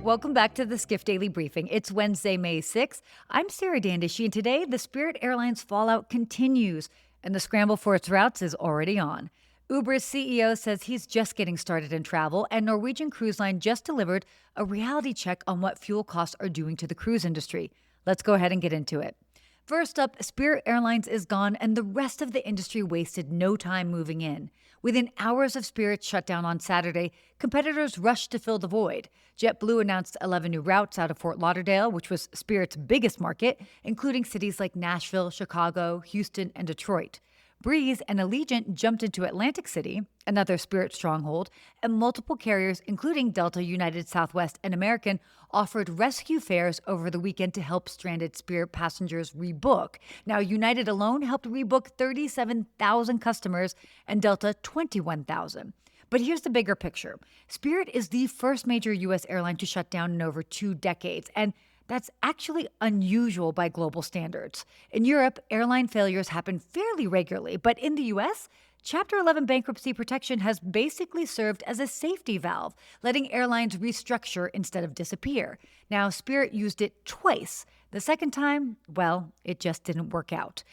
Welcome back to the Skift Daily Briefing. It's Wednesday, May 6th. I'm Sarah Dandishi, and today the Spirit Airlines fallout continues, and the scramble for its routes is already on. Uber's CEO says he's just getting started in travel, and Norwegian Cruise Line just delivered a reality check on what fuel costs are doing to the cruise industry. Let's go ahead and get into it. First up, Spirit Airlines is gone, and the rest of the industry wasted no time moving in. Within hours of Spirit's shutdown on Saturday, competitors rushed to fill the void. JetBlue announced 11 new routes out of Fort Lauderdale, which was Spirit's biggest market, including cities like Nashville, Chicago, Houston, and Detroit. Breeze and Allegiant jumped into Atlantic City, another Spirit stronghold, and multiple carriers, including Delta, United, Southwest, and American, offered rescue fares over the weekend to help stranded Spirit passengers rebook. Now, United alone helped rebook 37,000 customers and Delta 21,000. But here's the bigger picture. Spirit is the first major U.S. airline to shut down in over 2 decades, and that's actually unusual by global standards. In Europe, airline failures happen fairly regularly, but in the U.S., Chapter 11 bankruptcy protection has basically served as a safety valve, letting airlines restructure instead of disappear. Now, Spirit used it twice. The second time, well, it just didn't work out.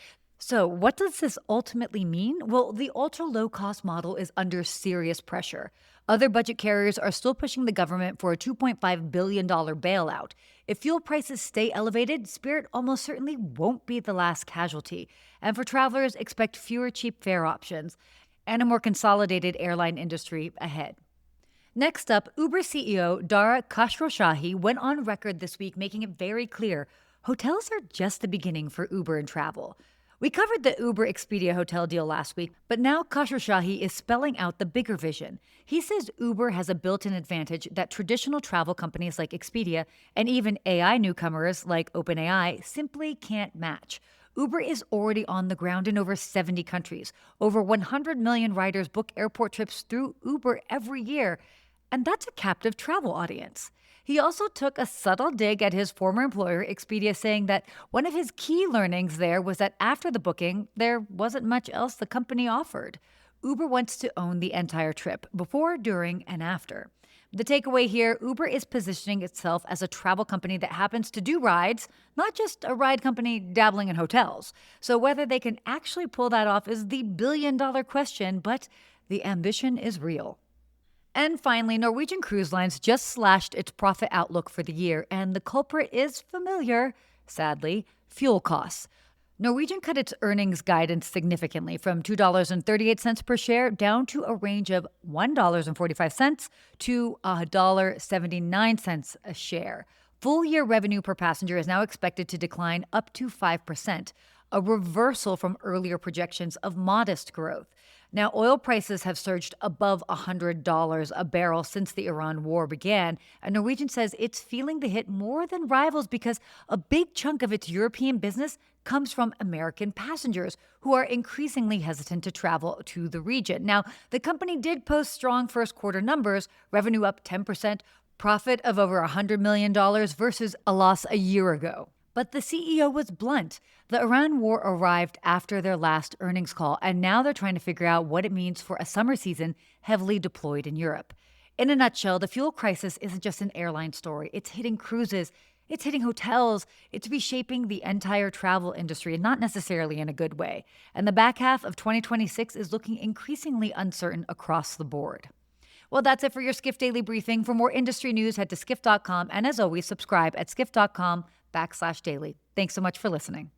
So, what does this ultimately mean? Well, the ultra low cost model is under serious pressure. Other budget carriers are still pushing the government for a $2.5 billion bailout. If fuel prices stay elevated, Spirit almost certainly won't be the last casualty. And for travelers, expect fewer cheap fare options and a more consolidated airline industry ahead. Next up, Uber CEO Dara Khosrowshahi went on record this week making it very clear hotels are just the beginning for Uber and travel. We covered the Uber Expedia hotel deal last week, but now Khosrowshahi is spelling out the bigger vision. He says Uber has a built-in advantage that traditional travel companies like Expedia and even AI newcomers like OpenAI simply can't match. Uber is already on the ground in over 70 countries. Over 100 million riders book airport trips through Uber every year, and that's a captive travel audience. He also took a subtle dig at his former employer, Expedia, saying that one of his key learnings there was that after the booking, there wasn't much else the company offered. Uber wants to own the entire trip, before, during, and after. The takeaway here, Uber is positioning itself as a travel company that happens to do rides, not just a ride company dabbling in hotels. So whether they can actually pull that off is the billion-dollar question, but the ambition is real. And finally, Norwegian Cruise Lines just slashed its profit outlook for the year, and the culprit is familiar, sadly, fuel costs. Norwegian cut its earnings guidance significantly from $2.38 per share down to a range of $1.45 to $1.79 a share. Full-year revenue per passenger is now expected to decline up to 5%, a reversal from earlier projections of modest growth. Now, oil prices have surged above $100 a barrel since the Iran war began, and Norwegian says it's feeling the hit more than rivals because a big chunk of its European business comes from American passengers who are increasingly hesitant to travel to the region. Now, the company did post strong first quarter numbers, revenue up 10%, profit of over $100 million versus a loss a year ago. But the CEO was blunt. The Iran war arrived after their last earnings call, and now they're trying to figure out what it means for a summer season heavily deployed in Europe. In a nutshell, the fuel crisis isn't just an airline story. It's hitting cruises, it's hitting hotels, it's reshaping the entire travel industry, and not necessarily in a good way. And the back half of 2026 is looking increasingly uncertain across the board. Well, that's it for your Skift Daily Briefing. For more industry news, head to skift.com. And as always, subscribe at skift.com/daily. Thanks so much for listening.